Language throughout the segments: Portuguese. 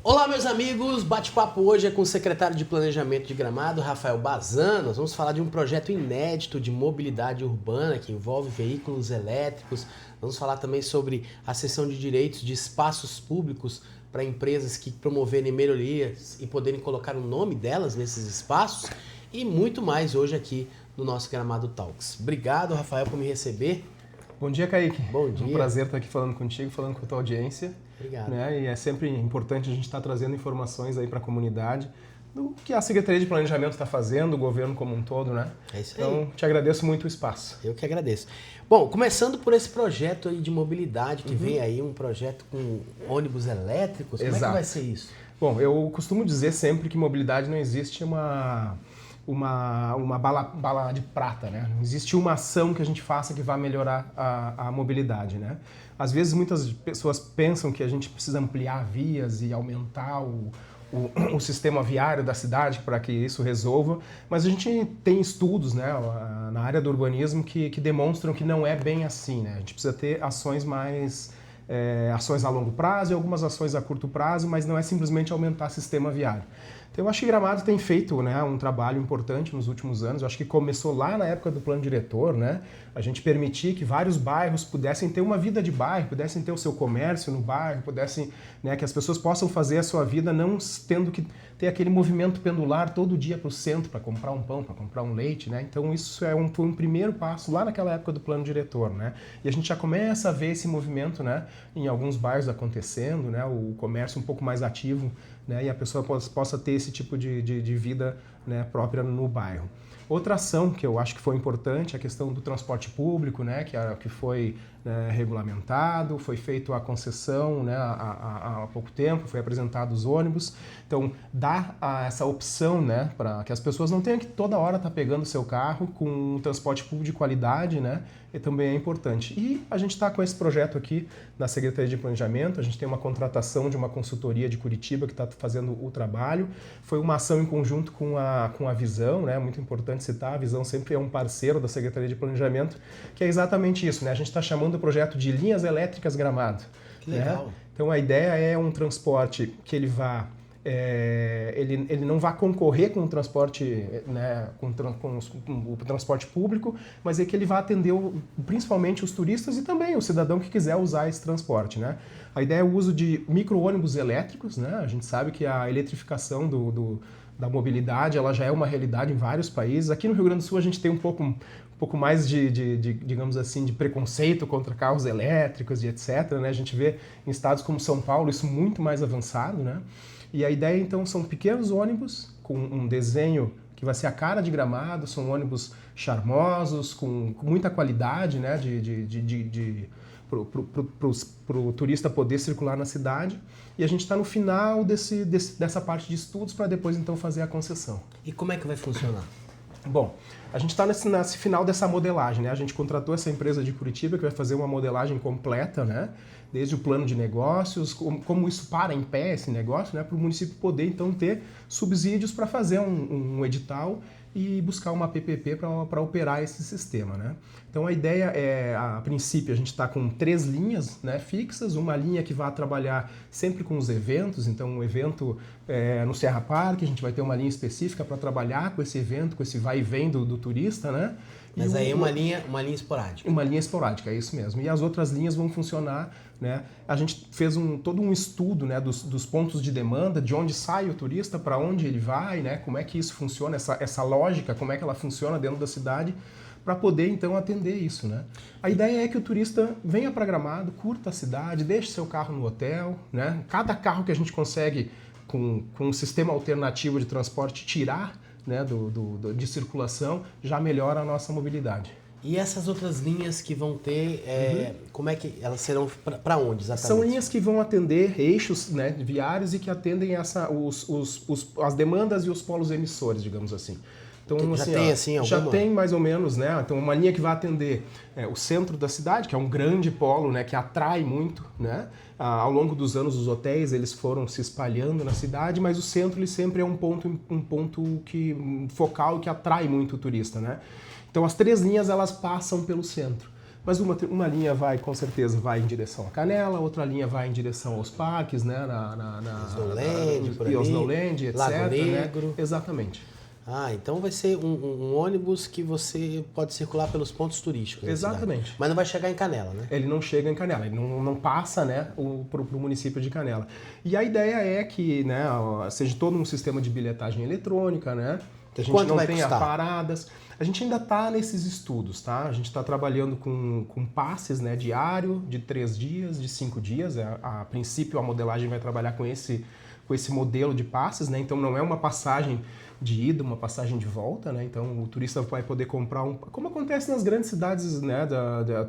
Olá, meus amigos! Bate-papo hoje é com o secretário de Planejamento de Gramado, Rafael Bazan. Nós vamos falar de um projeto inédito de mobilidade urbana que envolve veículos elétricos. Vamos falar também sobre a cessão de direitos de espaços públicos para empresas que promoverem melhorias e poderem colocar o nome delas nesses espaços e muito mais hoje aqui no nosso Gramado Talks. Obrigado, Rafael, por me receber. Bom dia, Kaique. Bom dia. É um prazer estar aqui falando contigo, falando com a tua audiência. Obrigado. Né? E é sempre importante a gente estar trazendo informações aí para a comunidade do que a Secretaria de Planejamento está fazendo, o governo como um todo, né? É isso aí. Então, te agradeço muito o espaço. Eu que agradeço. Bom, começando por esse projeto aí de mobilidade, que vem aí um projeto com ônibus elétricos, como é que vai ser isso? Bom, eu costumo dizer sempre que mobilidade não existe uma bala de prata, né? Não existe uma ação que a gente faça que vá melhorar a mobilidade, né? Às vezes muitas pessoas pensam que a gente precisa ampliar vias e aumentar o sistema viário da cidade para que isso resolva, mas a gente tem estudos, né, na área do urbanismo que demonstram que não é bem assim, né? A gente precisa ter ações ações a longo prazo e algumas ações a curto prazo, mas não é simplesmente aumentar o sistema viário. Então eu acho que Gramado tem feito, né, um trabalho importante nos últimos anos. Eu acho que começou lá na época do plano diretor, né? A gente permitir que vários bairros pudessem ter uma vida de bairro, pudessem ter o seu comércio no bairro, pudessem, né, que as pessoas possam fazer a sua vida não tendo que ter aquele movimento pendular todo dia para o centro para comprar um pão, para comprar um leite, né? Então isso foi um primeiro passo lá naquela época do plano diretor, né? E a gente já começa a ver esse movimento, né, em alguns bairros acontecendo, né? O comércio um pouco mais ativo, né, e a pessoa possa ter esse tipo de vida, né, própria no bairro. Outra ação que eu acho que foi importante é a questão do transporte público, né, que foi, né, regulamentado, foi feita a concessão, né, há pouco tempo, foi apresentado os ônibus. Então, dá essa opção, né, para que as pessoas não tenham que toda hora estar pegando o seu carro com um transporte público de qualidade, né, e também é importante. E a gente está com esse projeto aqui na Secretaria de Planejamento, a gente tem uma contratação de uma consultoria de Curitiba que está fazendo o trabalho. Foi uma ação em conjunto com a Visão, né, muito importante citar, a Visão sempre é um parceiro da Secretaria de Planejamento, que é exatamente isso, né, a gente está chamando o projeto de Linhas Elétricas Gramado. Que legal. Né? Então a ideia é um transporte que ele vá ele não vai concorrer com o transporte, né, com o transporte público, mas é que ele vai atender principalmente os turistas e também o cidadão que quiser usar esse transporte, né? A ideia é o uso de micro-ônibus elétricos, né? A gente sabe que a eletrificação da mobilidade ela já é uma realidade em vários países. Aqui no Rio Grande do Sul a gente tem um pouco mais digamos assim, de preconceito contra carros elétricos e etc, né? A gente vê em estados como São Paulo isso muito mais avançado, né? E a ideia, então, são pequenos ônibus com um desenho que vai ser a cara de Gramado, são ônibus charmosos, com muita qualidade, né, para o turista poder circular na cidade. E a gente está no final dessa parte de estudos para depois, então, fazer a concessão. E como é que vai funcionar? Bom, a gente está nesse final dessa modelagem, né? A gente contratou essa empresa de Curitiba que vai fazer uma modelagem completa, né? Desde o plano de negócios, como isso para em pé esse negócio, né? Para o município poder, então, ter subsídios para fazer um edital e buscar uma PPP para operar esse sistema, né? Então a ideia é, a princípio, a gente está com 3 linhas, né, fixas, uma linha que vai trabalhar sempre com os eventos, então um evento no Serra Park, a gente vai ter uma linha específica para trabalhar com esse evento, com esse vai e vem do turista, né? Mas aí uma linha esporádica. Uma linha esporádica, é isso mesmo. E as outras linhas vão funcionar, né? A gente fez todo um estudo, né, dos pontos de demanda, de onde sai o turista, para onde ele vai, né? Como é que isso funciona, essa lógica, como é que ela funciona dentro da cidade, para poder, então, atender isso, né? A ideia é que o turista venha para Gramado, curta a cidade, deixe seu carro no hotel, né? Cada carro que a gente consegue, com um sistema alternativo de transporte, tirar, né, de circulação, já melhora a nossa mobilidade. E essas outras linhas que vão ter, como é que elas serão para onde exatamente? São linhas que vão atender eixos, né, viários e que atendem as demandas e os polos emissores, digamos assim. Então, já tem mais ou menos, né? Então, uma linha que vai atender o centro da cidade, que é um grande polo, né, que atrai muito, né? Ao longo dos anos, os hotéis eles foram se espalhando na cidade, mas o centro ele sempre é um ponto focal que atrai muito o turista, né? Então, as 3 linhas elas passam pelo centro. Mas uma linha vai, com certeza, vai em direção à Canela, outra linha vai em direção aos parques, né? Snowland, etc. Lago Negro. Né? Exatamente. Então vai ser um ônibus que você pode circular pelos pontos turísticos. Exatamente. Mas não vai chegar em Canela, né? Ele não chega em Canela, ele não passa, né, para o município de Canela. E a ideia é que, né, seja todo um sistema de bilhetagem eletrônica, né? Que a gente Quanto não vai tenha custar? paradas. A gente ainda está nesses estudos, tá? A gente está trabalhando com passes, né, diário, de 3 dias, de 5 dias. A princípio, a modelagem vai trabalhar com esse modelo de passes, né? Então não é uma passagem de ida, uma passagem de volta, né? Então o turista vai poder comprar como acontece nas grandes cidades, né,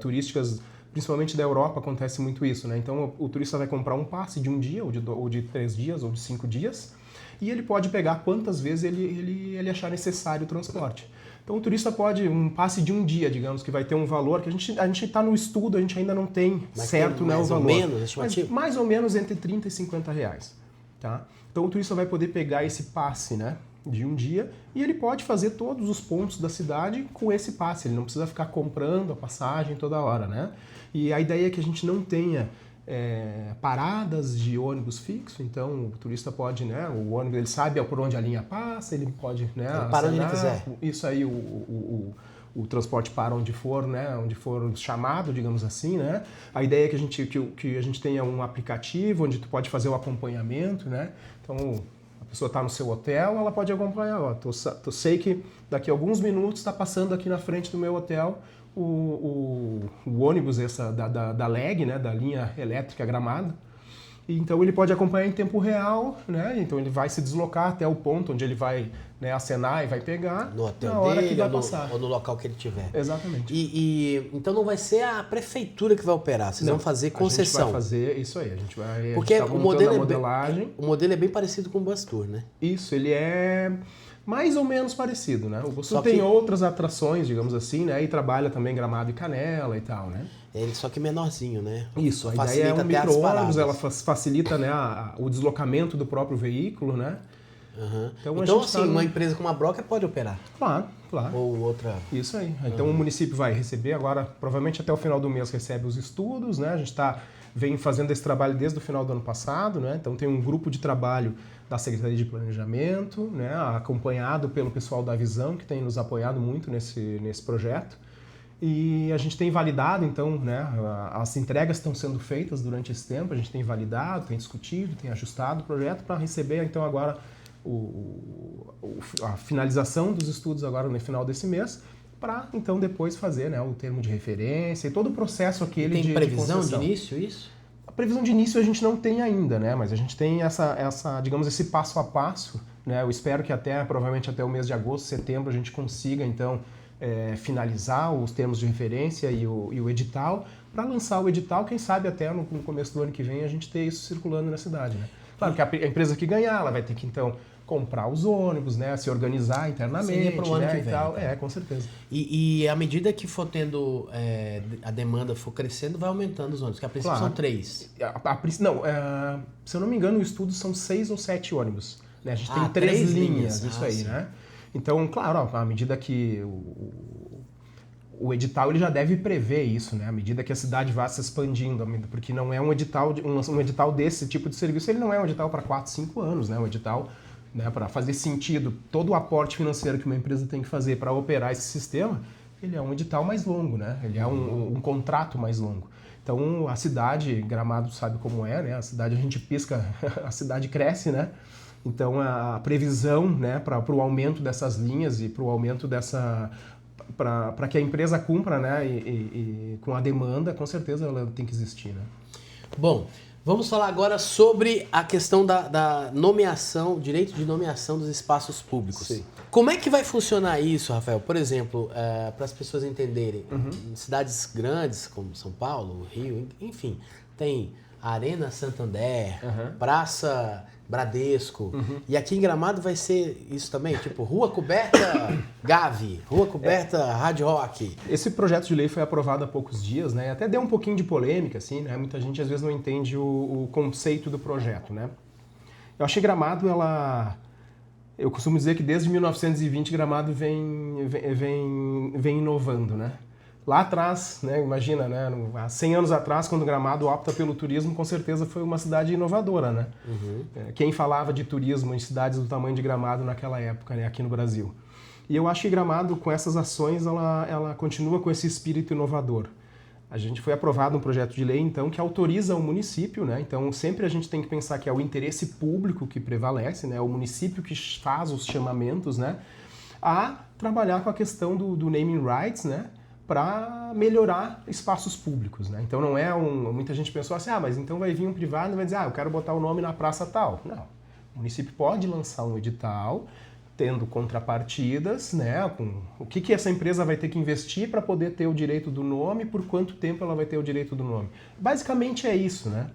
turísticas, principalmente da Europa, acontece muito isso, né? Então o turista vai comprar um passe de 1 dia, ou de 3 dias, ou de 5 dias, e ele pode pegar quantas vezes ele achar necessário o transporte. Então o turista pode, um passe de 1 dia, digamos, que vai ter um valor, que a gente está no estudo, a gente ainda não tem certo, né, o valor. Mais ou menos, estimativo? Mas mais ou menos entre 30 e 50 reais, tá? Então o turista vai poder pegar esse passe, né, de 1 dia, e ele pode fazer todos os pontos da cidade com esse passe, ele não precisa ficar comprando a passagem toda hora, né? E a ideia é que a gente não tenha paradas de ônibus fixo, então o turista pode, né, o ônibus, ele sabe por onde a linha passa, ele pode, né, ele para onde ele quiser. Isso aí, o transporte para onde for, né, onde for chamado, digamos assim, né? A ideia é que a gente tenha um aplicativo onde tu pode fazer o acompanhamento, né? Então a pessoa está no seu hotel, ela pode acompanhar, eu sei que daqui a alguns minutos está passando aqui na frente do meu hotel o ônibus da LEG, né, da linha elétrica Gramado. E então ele pode acompanhar em tempo real, né? Então ele vai se deslocar até o ponto onde ele vai, né, acenar e vai pegar no hotel na hora dele, que vai passar. Ou no local que ele tiver. Exatamente. Então não vai ser a prefeitura que vai operar, vocês vão fazer concessão. A gente vai fazer isso aí, a gente vai. Porque o modelo é bem parecido com o Bus Tour, né? Isso, ele é mais ou menos parecido, né? O Bus Tour Só que tem outras atrações, digamos assim, né? E trabalha também Gramado e Canela e tal, né? Ele só que menorzinho, né? Isso, a ideia é um micro-ônibus, ela facilita, né, o deslocamento do próprio veículo, né? Uhum. Então assim, uma empresa como a Broca pode operar? Claro. Ou outra... Isso aí. Então o município vai receber agora, provavelmente até o final do mês recebe os estudos, né? A gente vem fazendo esse trabalho desde o final do ano passado, né? Então tem um grupo de trabalho da Secretaria de Planejamento, né? Acompanhado pelo pessoal da Visão, que tem nos apoiado muito nesse projeto. E a gente tem validado, então, né, as entregas estão sendo feitas durante esse tempo, a gente tem validado, tem discutido, tem ajustado o projeto para receber, então, agora a finalização dos estudos agora no final desse mês, para, então, depois fazer, né, o termo de referência e todo o processo aquele de previsão de início, isso? A previsão de início a gente não tem ainda, né, mas a gente tem digamos, esse passo a passo, né, eu espero que provavelmente até o mês de agosto, setembro, a gente consiga, então, finalizar os termos de referência e o edital, para lançar o edital, quem sabe até no começo do ano que vem a gente ter isso circulando na cidade, né? Claro que a empresa que ganhar, ela vai ter que então comprar os ônibus, né, se organizar internamente, pro ano, né, que vem, e tal. Com certeza. E à medida que for tendo a demanda for crescendo, vai aumentando os ônibus, que a princípio são 3. Se eu não me engano, o estudo são 6 ou 7 ônibus, né? A gente tem 3 linhas, isso aí, sim, né? Então, claro, à medida que o edital ele já deve prever isso, né? À medida que a cidade vá se expandindo, porque não é um edital desse tipo de serviço, ele não é um edital para 4, 5 anos, né? Um edital, né, para fazer sentido, todo o aporte financeiro que uma empresa tem que fazer para operar esse sistema, ele é um edital mais longo, né? Ele é um contrato mais longo. Então, a cidade, Gramado sabe como é, né? A cidade, a gente pisca, a cidade cresce, né? Então, a previsão, né, para o aumento dessas linhas e para o aumento para que a empresa cumpra, né, e com a demanda, com certeza ela tem que existir, né? Bom, vamos falar agora sobre a questão da nomeação, direito de nomeação dos espaços públicos. Sim. Como é que vai funcionar isso, Rafael? Por exemplo, para as pessoas entenderem, em cidades grandes como São Paulo, Rio, enfim, tem Arena Santander, Praça Bradesco. E aqui em Gramado vai ser isso também, tipo Rua Coberta Gavi, Rua Coberta Rádio Rock. Esse projeto de lei foi aprovado há poucos dias, né? Até deu um pouquinho de polêmica, assim, né? Muita gente às vezes não entende o conceito do projeto, né? Eu achei Gramado, eu costumo dizer que desde 1920 Gramado vem inovando, né? Lá atrás, né, imagina, né, há 100 anos atrás, quando Gramado opta pelo turismo, com certeza foi uma cidade inovadora, né? Quem falava de turismo em cidades do tamanho de Gramado naquela época, né, aqui no Brasil? E eu acho que Gramado, com essas ações, ela continua com esse espírito inovador. A gente foi aprovado um projeto de lei, então, que autoriza o município, né? Então, sempre a gente tem que pensar que é o interesse público que prevalece, né? O município que faz os chamamentos, né? A trabalhar com a questão do naming rights, né? Para melhorar espaços públicos, né? Então não é muita gente pensou assim, mas então vai vir um privado e vai dizer, eu quero botar o nome na praça tal. Não. O município pode lançar um edital tendo contrapartidas, né? Com o que essa empresa vai ter que investir para poder ter o direito do nome, por quanto tempo ela vai ter o direito do nome. Basicamente é isso, né?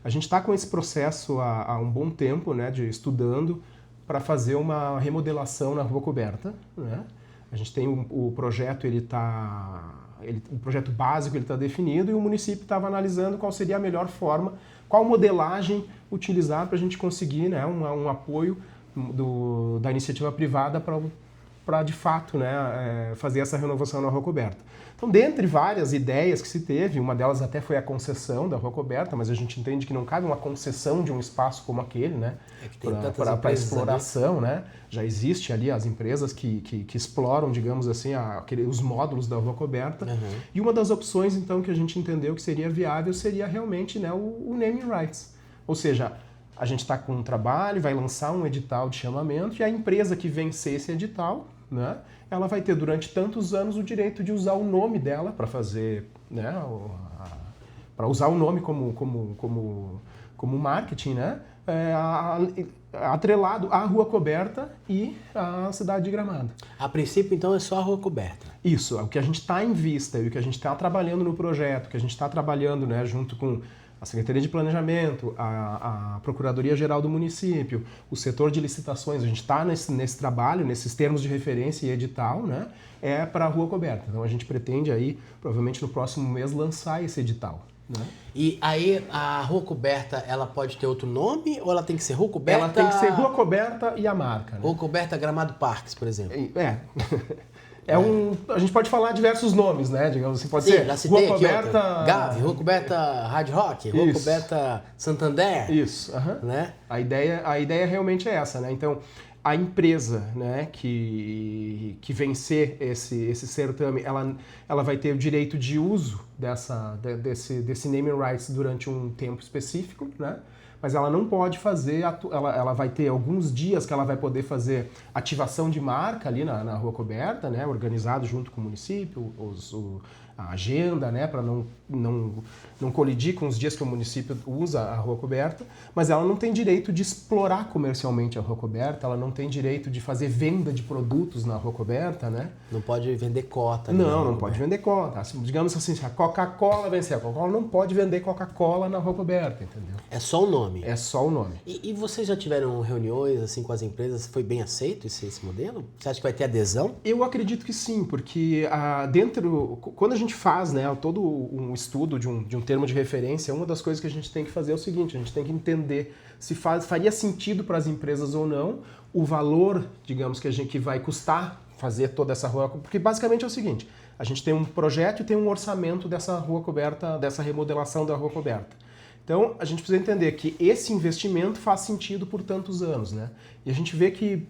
A gente está com esse processo há um bom tempo, né? De estudando para fazer uma remodelação na Rua Coberta, né? A gente tem o projeto, o projeto básico ele está definido e o município estava analisando qual seria a melhor forma, qual modelagem utilizar para a gente conseguir, né, um apoio da iniciativa privada para de fato, né, fazer essa renovação na Rua Coberta. Então, dentre várias ideias que se teve, uma delas até foi a concessão da Rua Coberta, mas a gente entende que não cabe uma concessão de um espaço como aquele, né, para exploração, né? Já existe ali as empresas que exploram, digamos assim, os módulos da Rua Coberta. E uma das opções, então, que a gente entendeu que seria viável seria realmente, né, o naming rights. Ou seja, a gente está com um trabalho, vai lançar um edital de chamamento e a empresa que vencer esse edital, né, ela vai ter durante tantos anos o direito de usar o nome dela para fazer, né, para usar o nome como marketing, né, atrelado à Rua Coberta e à cidade de Gramado. A princípio, então, é só a Rua Coberta. Isso, é o que a gente está em vista e o que a gente está trabalhando no projeto, o que a gente está trabalhando, né, junto com a Secretaria de Planejamento, a Procuradoria-Geral do Município, o setor de licitações, a gente está nesse trabalho, nesses termos de referência e edital, né, é para a Rua Coberta. Então a gente pretende aí, provavelmente no próximo mês, lançar esse edital. Né? E aí a Rua Coberta, ela pode ter outro nome ou ela tem que ser Rua Coberta? Ela tem que ser Rua Coberta e a marca. Né? Rua Coberta Gramado Parques, por exemplo. A gente pode falar diversos nomes, né? Digamos assim, pode Sim, ser já citei Rua aqui Coberta... Gávea, Rua Coberta Hard Rock, Rua Coberta Santander. Isso, né? A ideia realmente é essa, né? Então, a empresa, né, que vencer esse certame, ela vai ter o direito de uso desse naming rights durante um tempo específico, né? Mas ela não pode fazer, ela vai ter alguns dias que ela vai poder fazer ativação de marca ali na Rua Coberta, né, organizado junto com o município, a agenda, né, para não colidir com os dias que o município usa a Rua Coberta, mas ela não tem direito de explorar comercialmente a Rua Coberta, ela não tem direito de fazer venda de produtos na Rua Coberta, né? Não pode vender cota. Não pode vender cota. Digamos assim, se a Coca-Cola vencer, a Coca-Cola não pode vender Coca-Cola na Rua Coberta, entendeu? É só o nome. É só o nome. E vocês já tiveram reuniões assim com as empresas? Foi bem aceito esse modelo? Você acha que vai ter adesão? Eu acredito que sim, porque quando a gente faz, né, todo um estudo de um termo de referência, uma das coisas que a gente tem que fazer é o seguinte, a gente tem que entender se faria sentido para as empresas ou não o valor, digamos, que vai custar fazer toda essa rua, porque basicamente é o seguinte, a gente tem um projeto e tem um orçamento dessa Rua Coberta, dessa remodelação da Rua Coberta. Então, a gente precisa entender que esse investimento faz sentido por tantos anos, né? E a gente vê que,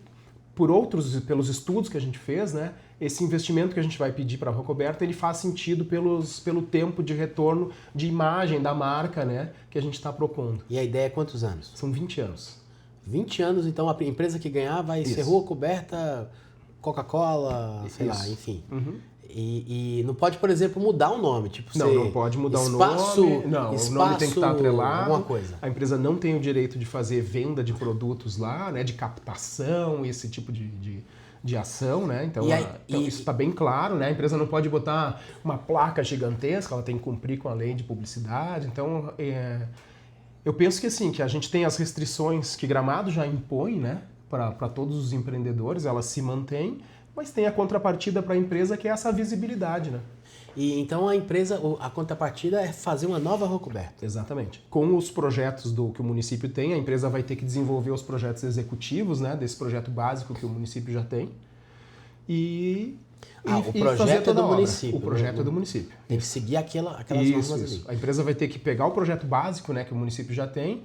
pelos estudos que a gente fez, né, esse investimento que a gente vai pedir para a Rua Coberta, ele faz sentido pelo tempo de retorno de imagem da marca, né, que a gente está propondo. E a ideia é quantos anos? São 20 anos. 20 anos, então a empresa que ganhar vai ser Rua Coberta, Coca-Cola, sei lá, enfim. E não pode, por exemplo, mudar o nome. Tipo, não pode mudar o nome. Não, o nome tem que estar atrelado. Alguma coisa. A empresa não tem o direito de fazer venda de produtos lá, né, de captação, esse tipo de ação, né? Então, isso está bem claro, né? A empresa não pode botar uma placa gigantesca, ela tem que cumprir com a lei de publicidade. Então, eu penso que assim, que a gente tem as restrições que Gramado já impõe, né, para todos os empreendedores, elas se mantêm, mas tem a contrapartida para a empresa que é essa visibilidade, né? E então a contrapartida é fazer uma nova Rua Coberta. Exatamente. Com os projetos que o município tem, a empresa vai ter que desenvolver os projetos executivos, né, desse projeto básico que o município já tem. E O e fazer projeto é toda do a obra. município. O projeto é do município. Tem que seguir aquelas Isso, normas isso. ali. A empresa vai ter que pegar o projeto básico, né, que o município já tem,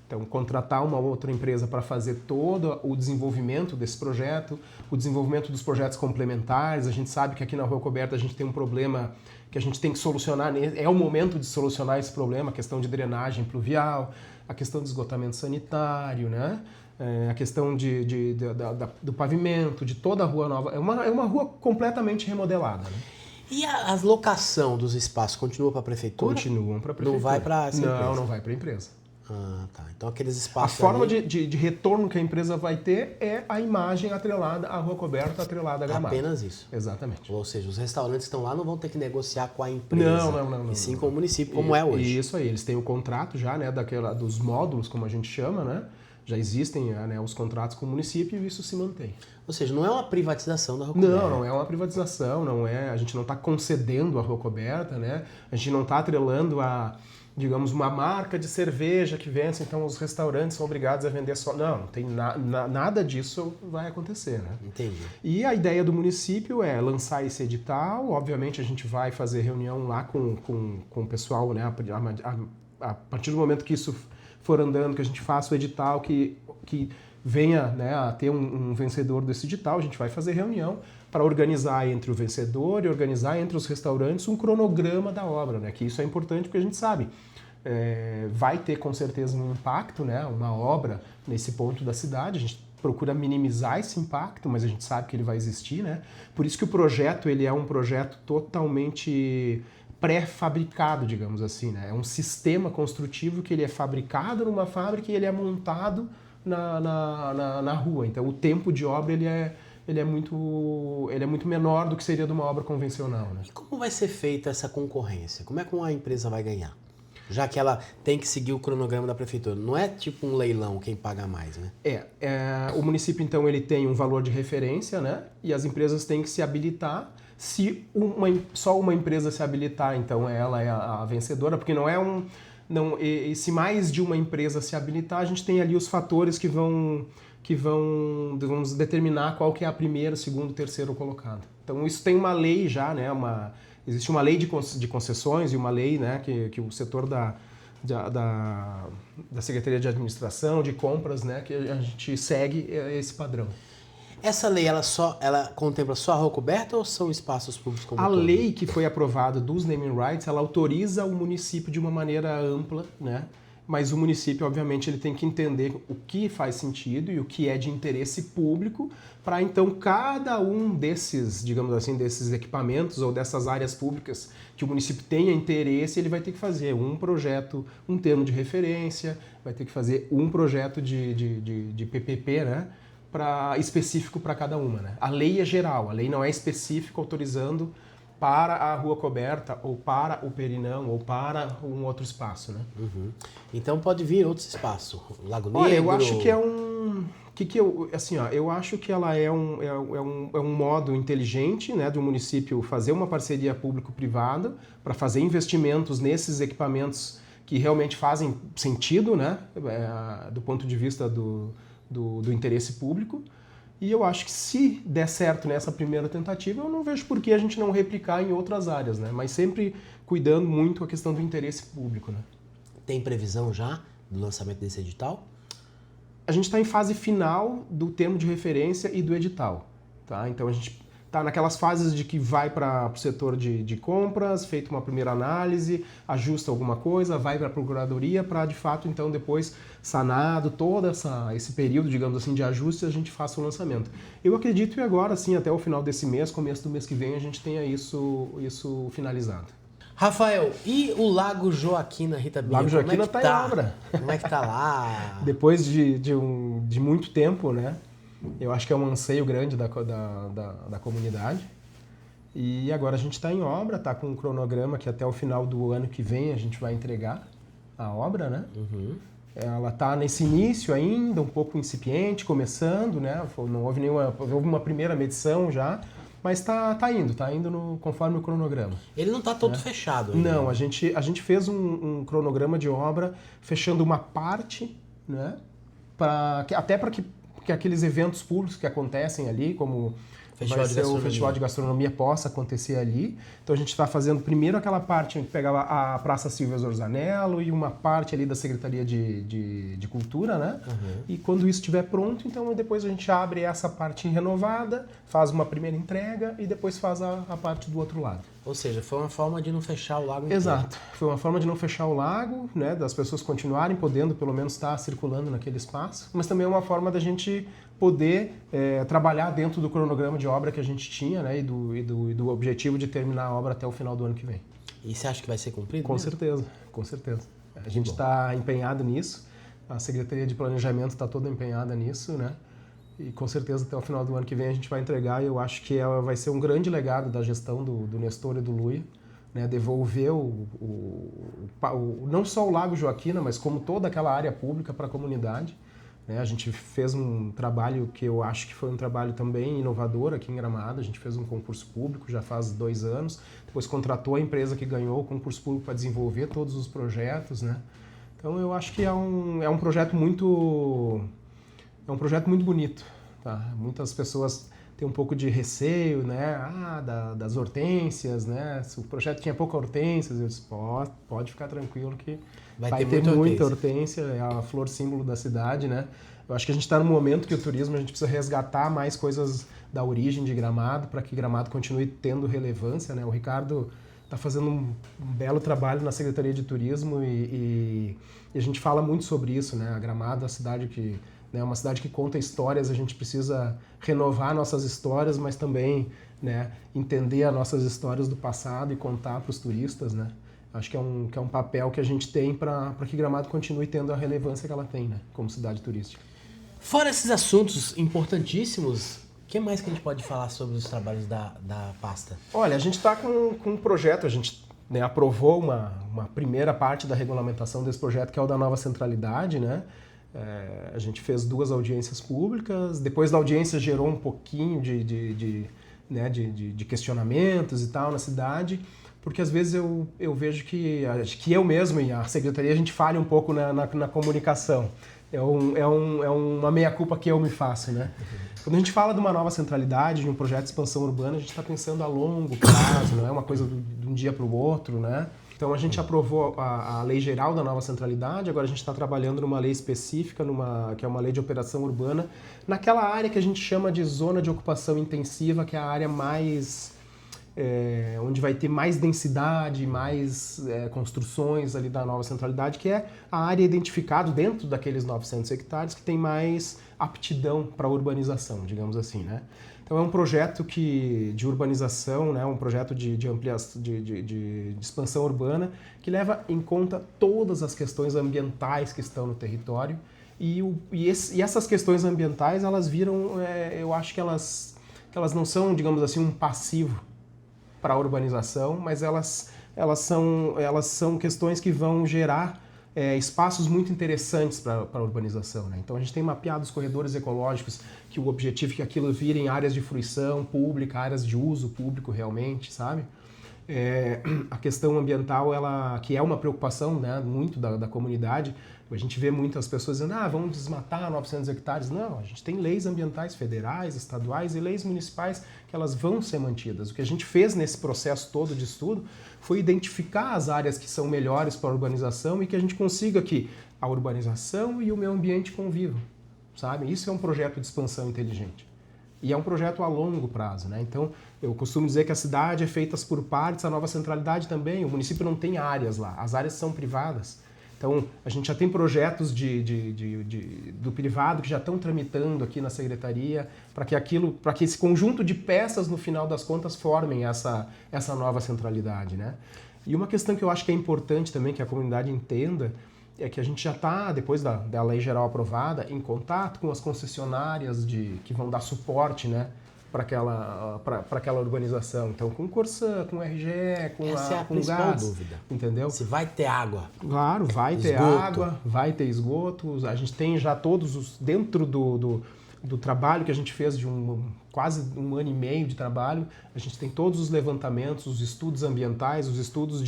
então contratar uma outra empresa para fazer todo o desenvolvimento desse projeto, o desenvolvimento dos projetos complementares. A gente sabe que aqui na Rua Coberta a gente tem um problema que a gente tem que solucionar, é o momento de solucionar esse problema, a questão de drenagem pluvial, a questão de esgotamento sanitário, né? A questão do pavimento, de toda a rua nova. É uma rua completamente remodelada, né? E a locação dos espaços continua para a prefeitura? Continuam para a prefeitura. Não vai para essa empresa? Não vai para a empresa. Ah, tá. Então aqueles A espaços forma ali, de retorno que a empresa vai ter é a imagem atrelada à Rua Coberta, atrelada à Gramado. apenas isso. Exatamente. Ou seja, os restaurantes que estão lá não vão ter que negociar com a empresa. Não. E sim com o município, como é hoje. Isso aí, eles têm o contrato já, né, dos módulos, como a gente chama, né? Já existem, né, os contratos com o município e isso se mantém. Ou seja, não é uma privatização da Rua Coberta. Não é uma privatização, a gente não está concedendo a Rua Coberta, né? A gente não está atrelando a, digamos, uma marca de cerveja que vence, então os restaurantes são obrigados a vender só. Não tem nada disso vai acontecer, né? Entendi. E a ideia do município é lançar esse edital. Obviamente a gente vai fazer reunião lá com o pessoal, né? A partir do momento que isso for andando, que a gente faça o edital, que venha, né, a ter um vencedor desse edital, a gente vai fazer reunião para organizar entre o vencedor e organizar entre os restaurantes um cronograma da obra, né? Que isso é importante porque a gente sabe, vai ter com certeza um impacto, né? Uma obra nesse ponto da cidade, a gente procura minimizar esse impacto, mas a gente sabe que ele vai existir, né? Por isso que o projeto, ele é um projeto totalmente pré-fabricado, digamos assim, né? É um sistema construtivo que ele é fabricado numa fábrica e ele é montado na rua. Então o tempo de obra ele é muito menor do que seria de uma obra convencional, né? E como vai ser feita essa concorrência? Como é que uma empresa vai ganhar? Já que ela tem que seguir o cronograma da prefeitura. Não é tipo um leilão quem paga mais, né? O município, então, ele tem um valor de referência, né? E as empresas têm que se habilitar. Se só uma empresa se habilitar, então ela é a vencedora, porque e se mais de uma empresa se habilitar, a gente tem ali os fatores que vão vamos determinar qual que é a primeira, segundo, terceiro colocado. Então isso tem uma lei já, né? Existe uma lei de concessões e uma lei, né, que o setor da Secretaria de Administração, de Compras, né, que a gente segue esse padrão. Essa lei, ela contempla só a Rua Coberta ou são espaços públicos como A todo? lei que foi aprovada dos naming rights, ela autoriza o município de uma maneira ampla, né? Mas o município, obviamente, ele tem que entender o que faz sentido e o que é de interesse público para, então, cada um desses, digamos assim, desses equipamentos ou dessas áreas públicas que o município tenha interesse, ele vai ter que fazer um projeto, um termo de referência, vai ter que fazer um projeto de PPP, né? Específico para cada uma, né? A lei é geral, a lei não é específica autorizando para a Rua Coberta ou para o Perinão ou para um outro espaço, né? Uhum. Então pode vir outros espaços, Lago Negro... Olha, eu acho que é eu acho que ela é um modo inteligente, né, do município fazer uma parceria público-privada para fazer investimentos nesses equipamentos que realmente fazem sentido, né, do ponto de vista do interesse público. E eu acho que se der certo nessa primeira tentativa, eu não vejo por que a gente não replicar em outras áreas, né? Mas sempre cuidando muito a questão do interesse público, né? Tem previsão já do lançamento desse edital? A gente está em fase final do termo de referência e do edital, tá? Então a gente está naquelas fases de que vai para o setor de compras, feita uma primeira análise, ajusta alguma coisa, vai para a procuradoria para, de fato, então depois, sanado todo esse período, digamos assim, de ajuste, a gente faça o lançamento. Eu acredito que agora, sim, até o final desse mês, começo do mês que vem, a gente tenha isso finalizado. Rafael, e o Lago Joaquina, Rita Bia? Lago Joaquina está em obra. Como é que tá lá? Depois de muito tempo, né? Eu acho que é um anseio grande da comunidade. E agora a gente está em obra, está com um cronograma que até o final do ano que vem a gente vai entregar a obra, né? Uhum. Ela está nesse início ainda, um pouco incipiente, começando, né? Não houve houve uma primeira medição já, mas está indo conforme o cronograma. Ele não está todo fechado ainda. Não, a gente fez um cronograma de obra fechando uma parte, né? Até para que aqueles eventos públicos que acontecem ali, como vai ser o Festival de Gastronomia possa acontecer ali. Então a gente está fazendo primeiro aquela parte que pegava a Praça Silvia Zorzanello e uma parte ali da Secretaria de Cultura, né? Uhum. E quando isso estiver pronto, então depois a gente abre essa parte renovada, faz uma primeira entrega e depois faz a parte do outro lado. Ou seja, foi uma forma de não fechar o lago inteiro. Exato. Foi uma forma de não fechar o lago, né, das pessoas continuarem podendo pelo menos estar circulando naquele espaço, mas também é uma forma da gente poder trabalhar dentro do cronograma de obra que a gente tinha, né, e do objetivo de terminar a obra até o final do ano que vem. E você acha que vai ser cumprido? Com certeza, com certeza. A gente está empenhado nisso, a Secretaria de Planejamento está toda empenhada nisso, né? E com certeza até o final do ano que vem a gente vai entregar, e eu acho que vai ser um grande legado da gestão do Nestor e do Luia, né, devolver não só o Lago Joaquina, mas como toda aquela área pública para a comunidade. Né? A gente fez um trabalho que eu acho que foi um trabalho também inovador aqui em Gramado. A gente fez um concurso público já faz 2 anos, depois contratou a empresa que ganhou o concurso público para desenvolver todos os projetos. Né? Então eu acho que é um projeto muito bonito. Tá? Muitas pessoas têm um pouco de receio, né? Das hortênsias, né? Se o projeto tinha pouca hortênsias, eu disse, pode ficar tranquilo que vai ter muita hortênsia, é a flor símbolo da cidade, né? Eu acho que a gente está num momento que o turismo, a gente precisa resgatar mais coisas da origem de Gramado para que Gramado continue tendo relevância, né? O Ricardo está fazendo um belo trabalho na Secretaria de Turismo e a gente fala muito sobre isso, né? A Gramado é a cidade que... É uma cidade que conta histórias, a gente precisa renovar nossas histórias, mas também, né, entender as nossas histórias do passado e contar para os turistas, né? Acho que é um papel que a gente tem para que Gramado continue tendo a relevância que ela tem, né, como cidade turística. Fora esses assuntos importantíssimos, o que mais que a gente pode falar sobre os trabalhos da pasta? Olha, a gente está com um projeto, a gente, né, aprovou uma primeira parte da regulamentação desse projeto, que é o da nova centralidade, né? A gente fez 2 audiências públicas, depois da audiência gerou um pouquinho de questionamentos e tal na cidade, porque às vezes eu vejo que eu mesmo e a Secretaria a gente falha um pouco na comunicação. É uma meia-culpa que eu me faço, né? Quando a gente fala de uma nova centralidade, de um projeto de expansão urbana, a gente está pensando a longo prazo, não é uma coisa de um dia para o outro, né? Então a gente aprovou a Lei Geral da Nova Centralidade, agora a gente está trabalhando numa lei específica, que é uma lei de operação urbana, naquela área que a gente chama de zona de ocupação intensiva, que é a área mais... onde vai ter mais densidade, mais construções ali da Nova Centralidade, que é a área identificada dentro daqueles 900 hectares que tem mais aptidão para urbanização, digamos assim, né? Então é um projeto de urbanização, né, um projeto de ampliação, de expansão urbana, que leva em conta todas as questões ambientais que estão no território e essas questões ambientais, elas viram, eu acho que elas não são, digamos assim, um passivo para a urbanização, mas elas são questões que vão gerar espaços muito interessantes para a urbanização, né? Então a gente tem mapeado os corredores ecológicos, que o objetivo é que aquilo virem áreas de fruição pública, áreas de uso público realmente, sabe? A questão ambiental, que é uma preocupação, né, muito da comunidade. A gente vê muitas pessoas dizendo, vamos desmatar 900 hectares. Não, a gente tem leis ambientais federais, estaduais e leis municipais que elas vão ser mantidas. O que a gente fez nesse processo todo de estudo foi identificar as áreas que são melhores para a urbanização e que a gente consiga que a urbanização e o meio ambiente convivam, sabe? Isso é um projeto de expansão inteligente. E é um projeto a longo prazo, né? Então, eu costumo dizer que a cidade é feita por partes, a nova centralidade também. O município não tem áreas lá, as áreas são privadas. Então, a gente já tem projetos do privado que já estão tramitando aqui na Secretaria para que esse conjunto de peças, no final das contas, formem essa nova centralidade, né? E uma questão que eu acho que é importante também que a comunidade entenda é que a gente já está, depois da lei geral aprovada, em contato com as concessionárias que vão dar suporte, né, para aquela urbanização. Então, com Corsã, com RGE, com Essa é a com principal gás, dúvida. entendeu? Se vai ter água. Claro, vai ter Esgoto. água, vai ter esgoto. A gente tem já todos dentro do trabalho que a gente fez de quase 1 ano e meio de trabalho, a gente tem todos os levantamentos, os estudos ambientais, os estudos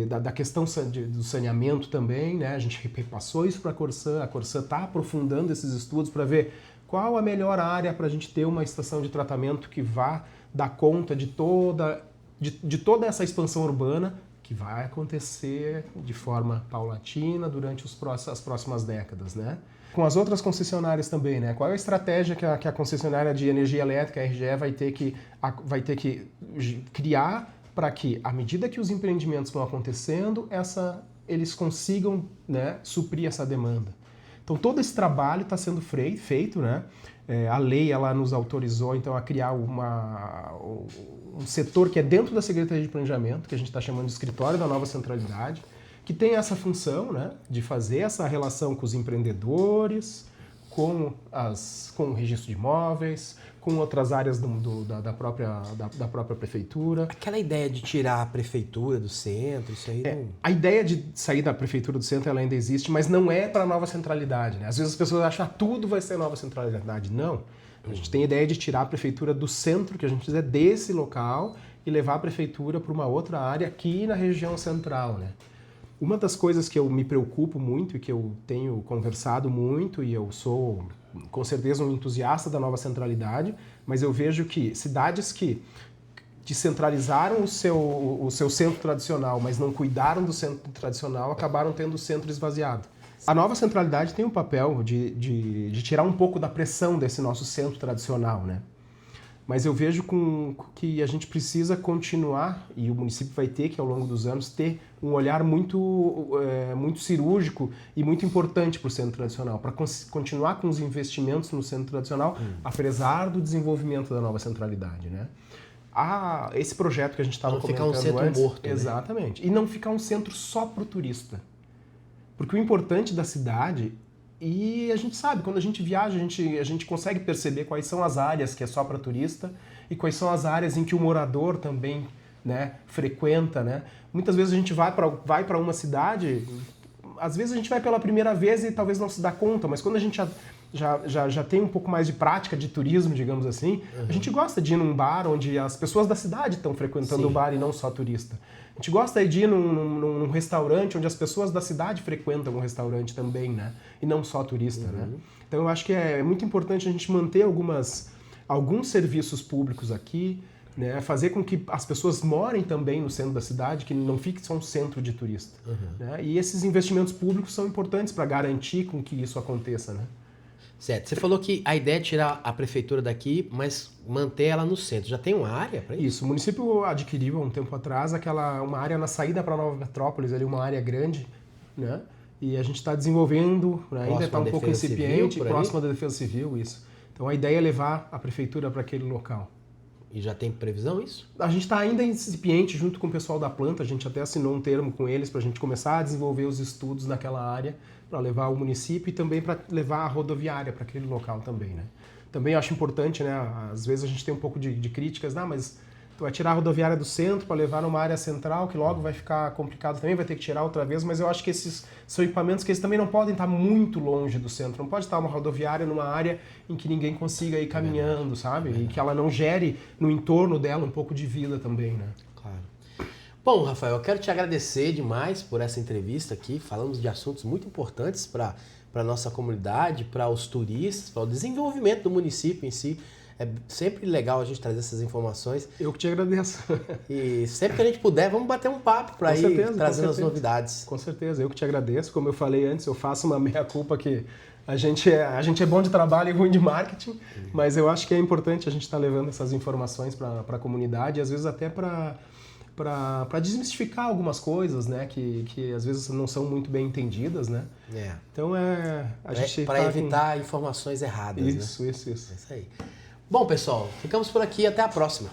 da questão do saneamento também, né? A gente repassou isso para a Corsã está aprofundando esses estudos para ver qual a melhor área para a gente ter uma estação de tratamento que vá dar conta de toda essa expansão urbana que vai acontecer de forma paulatina durante as próximas décadas, né? Com as outras concessionárias também, né? Qual é a estratégia que a concessionária de energia elétrica, a RGE, vai ter que criar para que, à medida que os empreendimentos vão acontecendo, eles consigam, né, suprir essa demanda. Então todo esse trabalho está sendo feito, né? A lei ela nos autorizou então a criar um setor que é dentro da Secretaria de Planejamento, que a gente está chamando de Escritório da Nova Centralidade, que tem essa função, né, de fazer essa relação com os empreendedores, com o registro de imóveis, com outras áreas da própria prefeitura. Aquela ideia de tirar a prefeitura do centro, isso aí não... A ideia de sair da prefeitura do centro ela ainda existe, mas não é para a nova centralidade, né? Às vezes as pessoas acham que tudo vai ser nova centralidade. Não. A gente tem a ideia de tirar a prefeitura do centro, que a gente quiser, desse local, e levar a prefeitura para uma outra área aqui na região central, né? Uma das coisas que eu me preocupo muito e que eu tenho conversado muito, e eu sou com certeza um entusiasta da nova centralidade, mas eu vejo que cidades que descentralizaram o seu centro tradicional, mas não cuidaram do centro tradicional, acabaram tendo o centro esvaziado. A nova centralidade tem o papel de tirar um pouco da pressão desse nosso centro tradicional, né? Mas eu vejo que a gente precisa continuar, e o município vai ter que, ao longo dos anos, ter um olhar muito cirúrgico e muito importante para o centro tradicional, para continuar com os investimentos no centro tradicional, apesar do desenvolvimento da nova centralidade, né? Esse projeto que a gente estava comentando antes... Não ficar um centro morto, né? Exatamente. E não ficar um centro só para o turista. Porque o importante da cidade... E a gente sabe, quando a gente viaja, a gente consegue perceber quais são as áreas que é só para turista e quais são as áreas em que o morador também, né, frequenta, né? Muitas vezes a gente vai para uma cidade, às vezes a gente vai pela primeira vez e talvez não se dá conta, mas quando a gente já tem um pouco mais de prática de turismo, digamos assim, a gente gosta de ir num bar onde as pessoas da cidade estão frequentando o bar e não só turista. A gente gosta de ir num restaurante onde as pessoas da cidade frequentam o restaurante também, né? E não só turista, né? Então eu acho que é muito importante a gente manter alguns serviços públicos aqui, né? Fazer com que as pessoas morem também no centro da cidade, que não fique só um centro de turista. Né? E esses investimentos públicos são importantes para garantir com que isso aconteça, né? Certo. Você falou que a ideia é tirar a prefeitura daqui, mas manter ela no centro. Já tem uma área para isso? Isso. O município adquiriu há um tempo atrás uma área na saída para Nova Petrópolis, ali uma área grande, né? E a gente está desenvolvendo, né? Ainda está um pouco incipiente, próximo da Defesa Civil, isso. Então a ideia é levar a prefeitura para aquele local. E já tem previsão isso? A gente está ainda incipiente junto com o pessoal da planta, a gente até assinou um termo com eles para a gente começar a desenvolver os estudos naquela área, para levar o município e também para levar a rodoviária para aquele local também, né? Também eu acho importante, né? Às vezes a gente tem um pouco de críticas, mas tu vai tirar a rodoviária do centro para levar numa área central, que logo vai ficar complicado também, vai ter que tirar outra vez, mas eu acho que esses são equipamentos que eles também não podem estar muito longe do centro, não pode estar uma rodoviária numa área em que ninguém consiga ir caminhando, sabe? E que ela não gere no entorno dela um pouco de vida também, né? Claro. Bom, Rafael, eu quero te agradecer demais por essa entrevista aqui. Falamos de assuntos muito importantes para a nossa comunidade, para os turistas, para o desenvolvimento do município em si. É sempre legal a gente trazer essas informações. Eu que te agradeço. E sempre que a gente puder, vamos bater um papo para ir trazendo as novidades. Com certeza, eu que te agradeço. Como eu falei antes, eu faço uma meia-culpa que a gente é bom de trabalho e ruim de marketing, mas eu acho que é importante a gente estar levando essas informações para a comunidade, e às vezes até para desmistificar algumas coisas, né, que às vezes não são muito bem entendidas, né? Então para evitar informações erradas, isso, né? Isso. É isso aí. Bom, pessoal, ficamos por aqui. Até a próxima.